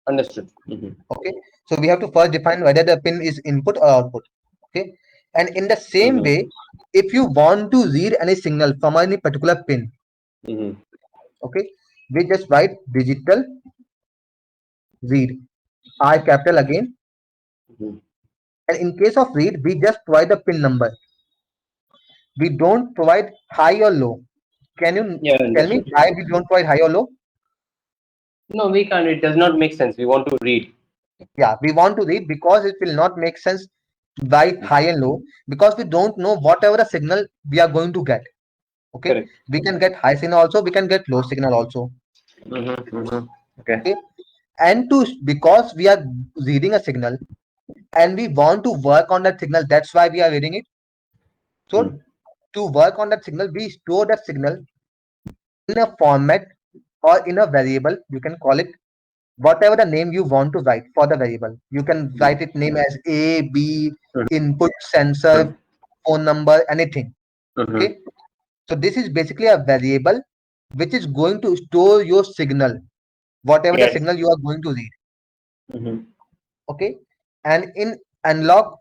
Understood. Mhm. Okay, so we have to first define whether the pin is input or output. Okay, and in the same Mhm. way, if you want to read any signal from any particular pin, Mhm. okay, we just write digital read, I capital again, Mhm. and in case of read we just provide the pin number. We don't provide high or low. Can you Yeah. tell me Understood. why we don't provide high or low? No, we can't. It does not make sense. We want to read. Yeah, we want to read because it will not make sense write high and low because we don't know whatever the signal we are going to get. Okay, Correct. we can get high signal also, we can get low signal also. Okay. Okay, and because we are reading a signal and we want to work on that signal, that's why we are reading it. So to work on that signal, we store that signal in a format or in a variable. You can call it whatever the name you want to write for the variable. You can write it name as A, B, input, sensor, phone number, anything. Mm-hmm. Okay, so this is basically a variable which is going to store your signal, whatever the Yes. signal you are going to read. Mm-hmm. Okay, and in analog,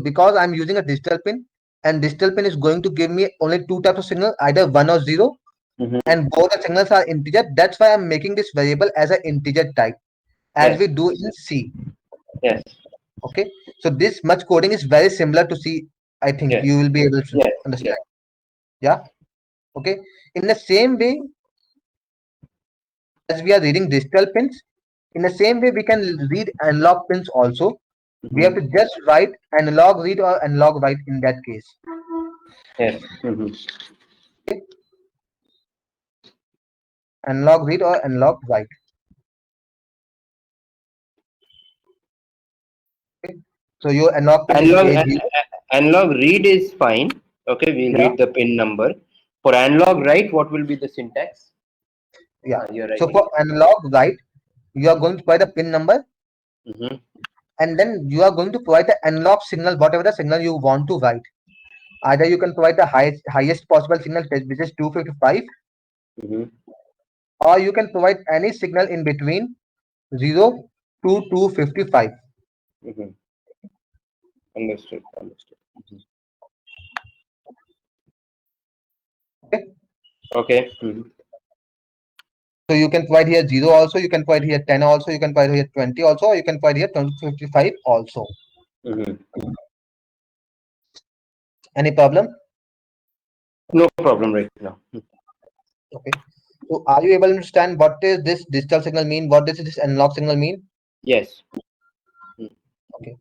because I'm using a digital pin, and digital pin is going to give me only two types of signal, either 1 or 0, Mm-hmm. and both the signals are integer. That's why I'm making this variable as an integer type, as Yes. we do in C. Yes. Okay, so this much coding is very similar to C. I think Yes. you will be able to Yes. Yes. understand. Yeah. Okay, in the same way as we are reading digital pins, in the same way we can read analog pins also. We have Mm-hmm. to just write analog read or analog write in that case. Yes. Mm-hmm. Okay? Analog read or analog write. Okay? So your analog pin is Analog A, B. analog read is fine. Okay, we'll Yeah, read the pin number. For analog write, what will be the syntax? yeah. You're So writing. for analog write, you are going to provide the pin number, Mm-hmm. and then you are going to provide the analog signal, whatever the signal you want to write. Either you can provide the highest possible signal, which is 255, Mm-hmm. or you can provide any signal in between 0 to 255. Mm-hmm. Understood. Understood. Mhm. Okay? Okay. Mm-hmm. So you can provide here 0 also, you can provide here 10 also, you can provide here 20 also, or you can provide here 255 also. Mm-hmm. Any problem? No problem right now. Okay. So are you able to understand what does this digital signal mean? What does this analog signal mean? Yes. Okay.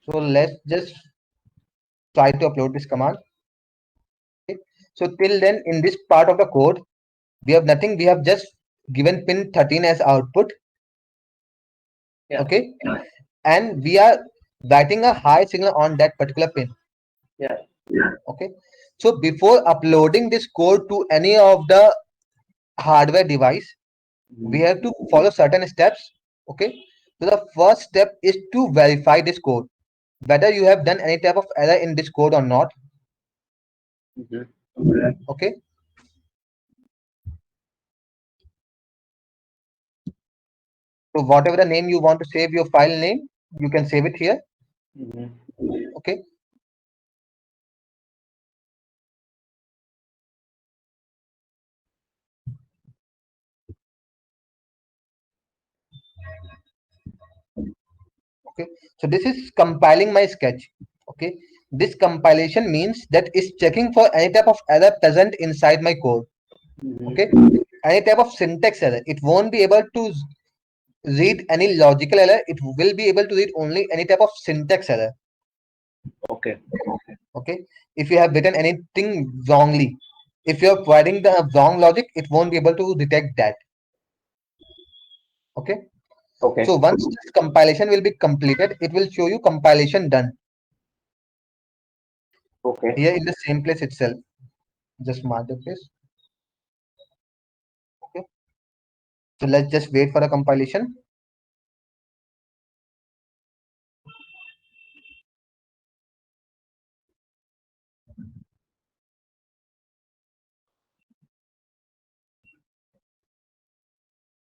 So let's just try to upload this command. Okay. So till then, in this part of the code, we have nothing. We have just given pin 13 as output. Yeah. Okay. And we are writing a high signal on that particular pin. Yeah. Okay. So before uploading this code to any of the hardware device, we Mm-hmm. have to follow certain steps. Okay, so the first step is to verify this code, whether you have done any type of error in this code or not. Mm-hmm. Okay, so whatever the name you want to save your file name, you can save it here. Mm-hmm. Okay, okay, so this is compiling my sketch. Okay, this compilation means that it's checking for any type of error present inside my code. Okay, Mm-hmm. any type of syntax error, it won't be able to read any logical error. It will be able to read only any type of syntax error. Okay. Okay, if you have written anything wrongly, if you're providing the wrong logic, it won't be able to detect that. Okay, Okay. so once this compilation will be completed, it will show you compilation done Okay. here in the same place itself. Just mark the place. Okay, so let's just wait for the compilation.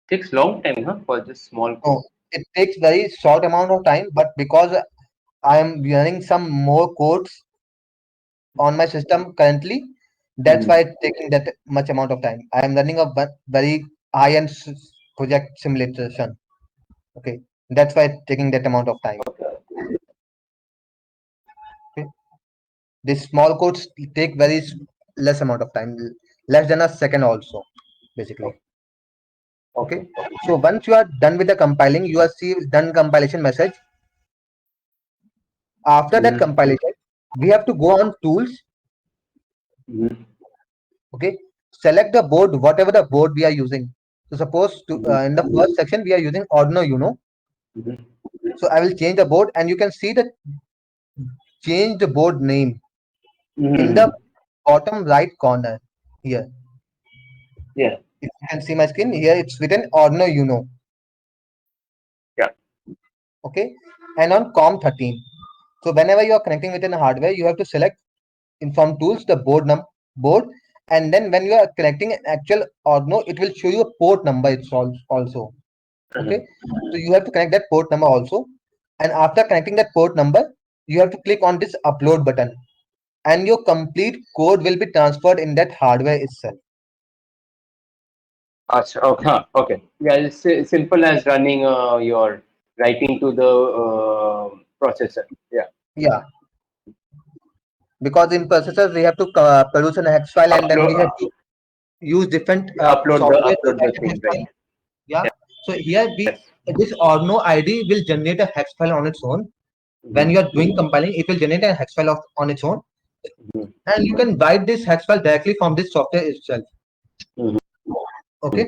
Takes long time, huh, for this small Oh, code. it takes very short amount of time, but because I am running some more codes on my system currently, that's why Mm-hmm. it's taking that much amount of time. I am running a very high-end project simulation. Okay, that's why it's taking that amount of time. Okay, these small codes take very less amount of time, less than a second also, basically. Okay, Okay. so once you are done with the compiling, you will see done compilation message. After that Mhm. compilation, we have to go on tools. Mhm. Okay, select the board, whatever the board we are using. So suppose to, Mhm. in the first section we are using Arduino Uno. Mhm. So I will change the board, and you can see the change the board name in the Mhm. bottom right corner here. Yeah. If you can see my screen here, it's written Arduino Uno. Yeah. Okay, and on COM13. So whenever you are connecting within a hardware, you have to select in from tools the board, and then when you are connecting an actual Arduino, it will show you a port number. It's also okay. Mhm. So you have to connect that port number also, and after connecting that port number, you have to click on this upload button, and your complete code will be transferred in that hardware itself. Acha, okay. Okay. Yeah, it's simple as running your writing to the processor. Yeah. Yeah, because in processors we have to produce an hex file, and then we have Upload to use different software to upload write the a hex thing, right? file. Yeah. So here we Yes. this Arduino ID will generate a hex file on its own. When Mhm. you are doing compiling, it will generate a hex file on its own, Mhm. and you can write this hex file directly from this software itself. Mhm. Okay.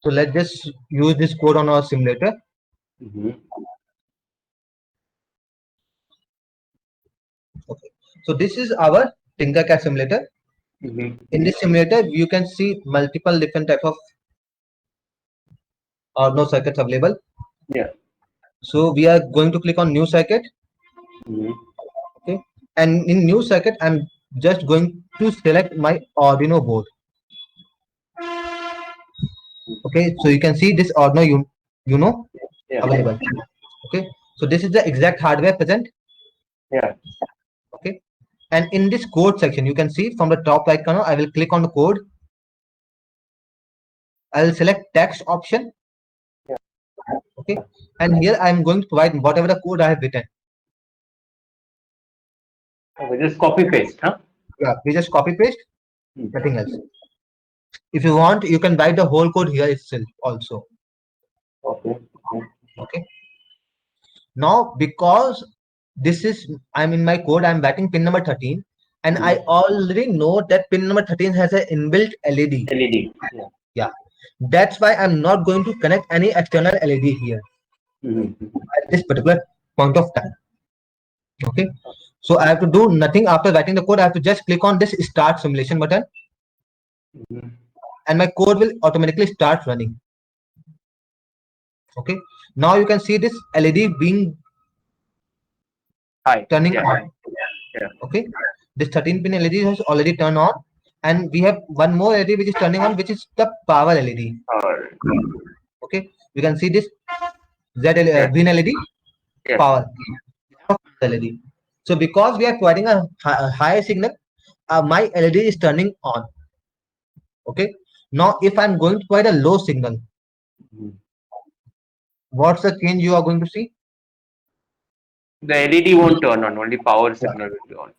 So let's just use this code on our simulator. Mhm. Okay. So this is our Tinkercad simulator. Mhm. In this simulator, you can see multiple different type of Arduino circuits available. Yeah. So we are going to click on new circuit. Mhm. Okay. And in new circuit, I'm just going to select my Arduino board. Okay. So you can see this Arduino Yeah. available. Okay. So this is the exact hardware present. Yeah. Okay. And in this code section, you can see from the top right corner, I will click on the code. I will select text option. Yeah. Okay. And here I am going to provide whatever the code I have written. Okay, just copy paste, huh? Yeah. We just copy paste, Mhm. nothing else. If you want, you can write the whole code here itself also. Okay. Okay. Okay. Now, because this is I'm in my code, I'm writing pin number 13, and I Mhm. already know that pin number 13 has an inbuilt LED. LED. Yeah. Yeah. That's why I'm not going to connect any external LED here Mhm. at this particular point of time. Okay. So I have to do nothing after writing the code. I have to just click on this start simulation button, Mhm. and my code will automatically start running. Okay. Now you can see this LED being Hi. turning Yeah. on. Yeah. Okay. This 13 pin LED has already turned on, and we have one more LED which is turning on, which is the power LED. Or Okay. We can see this yeah. green LED Yes. power LED. So because we are providing a high signal, my LED is turning on. Okay. Now if I'm going to provide a low signal, Mhm. what's the change you are going to see? The LED won't turn on. Only power Yeah. signal will be on.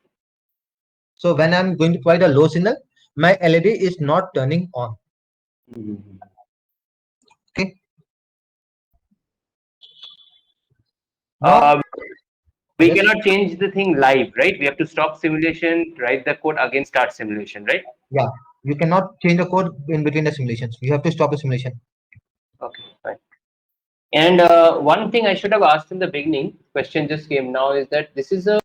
So when I'm going to provide a low signal, my LED is not turning on. Mhm. Okay. Now, Uh, we yes, cannot change the thing live, right? We have to stop simulation, write the code again, start simulation, right? yeah, you cannot change the code in between the simulations. You have to stop the simulation. Okay, fine. And one thing I should have asked in the beginning, question just came now, is that this is a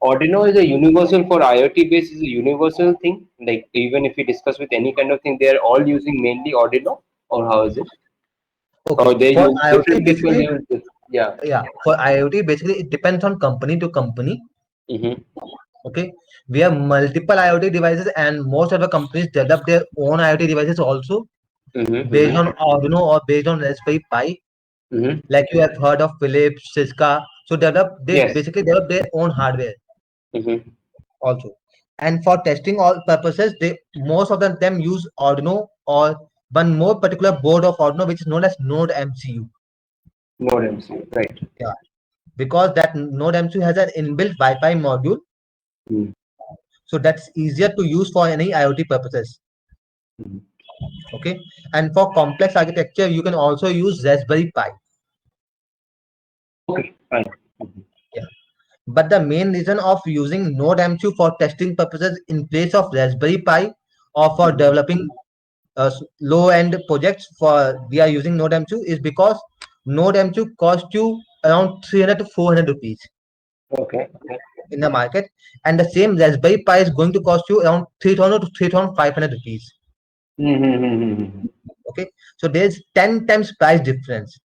Arduino is a universal for IoT based is a universal thing. Like even if we discuss with any kind of thing, they are all using mainly Arduino, or how is it? Okay. Or they For use IoT, different people basically, use this. Yeah. yeah, for IoT, basically, it depends on company to company. Mm-hmm. Okay. We have multiple IoT devices, and most of the companies develop their own IoT devices also Mm-hmm. based on Mm-hmm. Arduino or based on Raspberry Pi. Mm-hmm. Like you have heard of Philips, Cisco. So they Yes. basically develop their own hardware Mm-hmm. also. And for testing all purposes, they most of them use Arduino or one more particular board of Arduino which is known as Node MCU. Node MCU, right? Yeah, because that Node MCU has an inbuilt Wi-Fi module, Mm-hmm. so that's easier to use for any IoT purposes. Okay, and for complex architecture, you can also use Raspberry Pi. Okay, fine. Yeah. But the main reason of using NodeMCU for testing purposes in place of Raspberry Pi or for developing low-end projects for we are using NodeMCU is because NodeMCU costs you around 300 to 400 rupees Okay. in the market, and the same Raspberry Pi is going to cost you around 3000 to 3500 rupees. Mm-hmm. Okay, so there's 10 times price difference.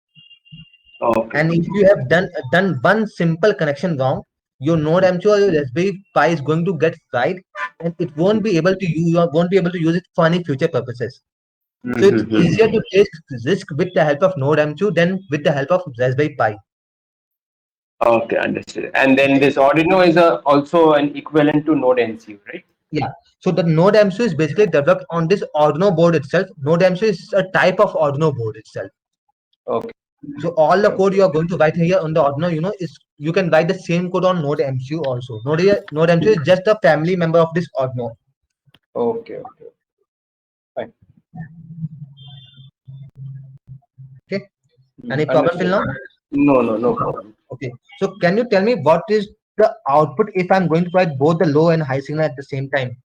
Okay. And if you have done one simple connection wrong, your Node MCU or your Raspberry Pi is going to get fried, and it won't be able to won't be able to use it for any future purposes. So it's easier Mm-hmm. to take risk with the help of Node MCU than with the help of Raspberry Pi. Okay, understood. And then Okay. this Arduino is also an equivalent to Node MCU, right? Yeah. So the Node MCU is basically developed on this Arduino board itself. Node MCU is a type of Arduino board itself. Okay. So all the code Okay. you are going to write here on the Arduino, is you can write the same code on Node MCU also. Node MCU is just a family member of this Arduino. Okay. Okay. Fine. Okay. Any problem till Understood. now? No, no, no problem. Okay. So can you tell me what is the output if I'm going to write both the low and high signal at the same time?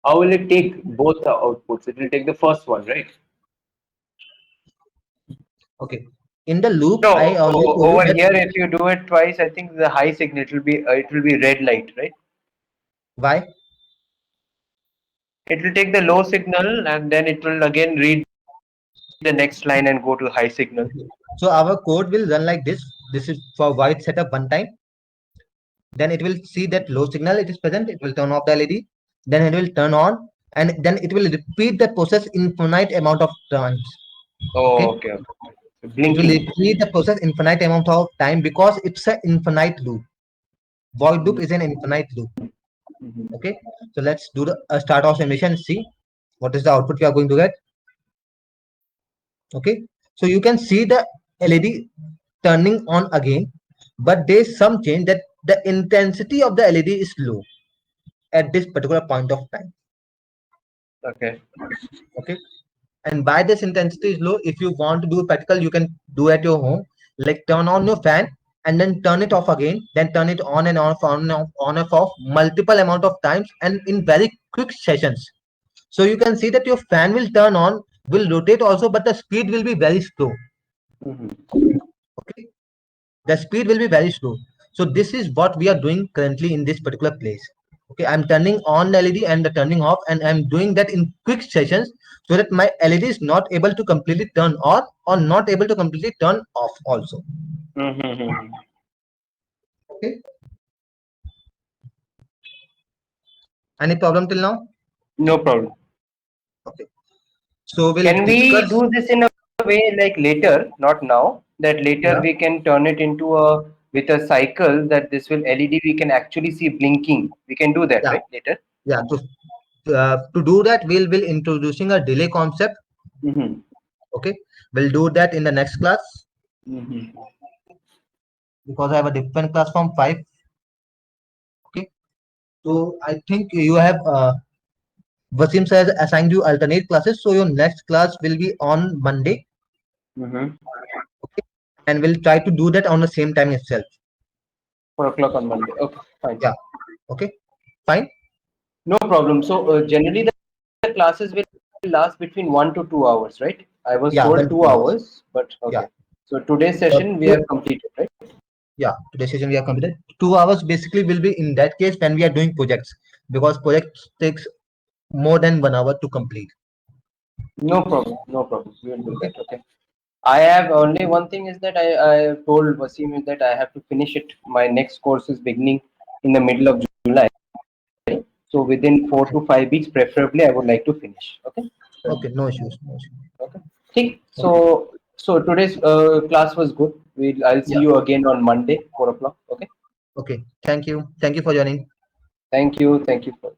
How will it take both the outputs? It will take the first one, right? Okay. In the loop, I No, already told you over that here, if you do it twice, I think the high signal it will be red light, right? why. It will take the low signal and then it will again read the next line and go to high signal. Okay. So our code will run like this. This is for white setup one time. Then it will see that low signal it is present. It will turn off the LED. Then it will turn on, and then it will repeat the process infinite amount of times. Okay. Oh, okay, okay. So It will blinking. repeat the process infinite amount of time because it's an infinite loop. Void loop is an infinite loop. Mhm. Okay. So let's do the start of simulation. See what is the output we are going to get. Okay. So you can see the LED turning on again, but there's some change that the intensity of the LED is low at this particular point of time. Okay. Okay. And why this intensity is low, if you want to do practical, you can do at your home, like turn on your fan and then turn it off again, then turn it on and off, on and off multiple amount of times and in very quick sessions. So you can see that your fan will turn on, will rotate also, but the speed will be very slow. Mhm. Okay, the speed will be very slow. So this is what we are doing currently in this particular place. Okay, I'm turning on the LED and the turning off, and I'm doing that in quick sessions so that my LED is not able to completely turn on or not able to completely turn off also. Mhm. Okay, any problem till now? No problem. Okay, so we'll Can we discuss. do this in a way like later, not now, that later Yeah, we can turn it into a with a cycle that this will LED we can actually see blinking. We can do that, yeah, right? Later. yeah. To do that, we'll introducing a delay concept. Mm-hmm. Okay, we'll do that in the next class Mm-hmm. because I have a different class from 5. Okay, so I think you have Vasim says assigned you alternate classes, so your next class will be on Monday. Mm-hmm. Okay, and we'll try to do that on the same time itself. 4 o'clock on Monday. Okay, fine. Yeah. Okay. Fine. No problem. So generally the classes will last between 1 to 2 hours, right? I was Yeah. told One to two two hours. hours, but Yeah. okay. So today's So session we have completed, right? yeah. Today's session we have completed. 2 hours basically will be in that case when we are doing projects because projects takes more than 1 hour to complete. No problem. No problem. We will do Okay. that. Okay. I have only one thing is that I told Wasim is that I have to finish it. My next course is beginning in the middle of July. So within 4 to 5 weeks, preferably, I would like to finish. Okay. Okay. No issues. No issues. Okay. Okay. Okay. So today's class was good. I'll see Yeah. you again on Monday, 4 o'clock. Okay. Okay. Thank you. Thank you for joining. Thank you. Thank you for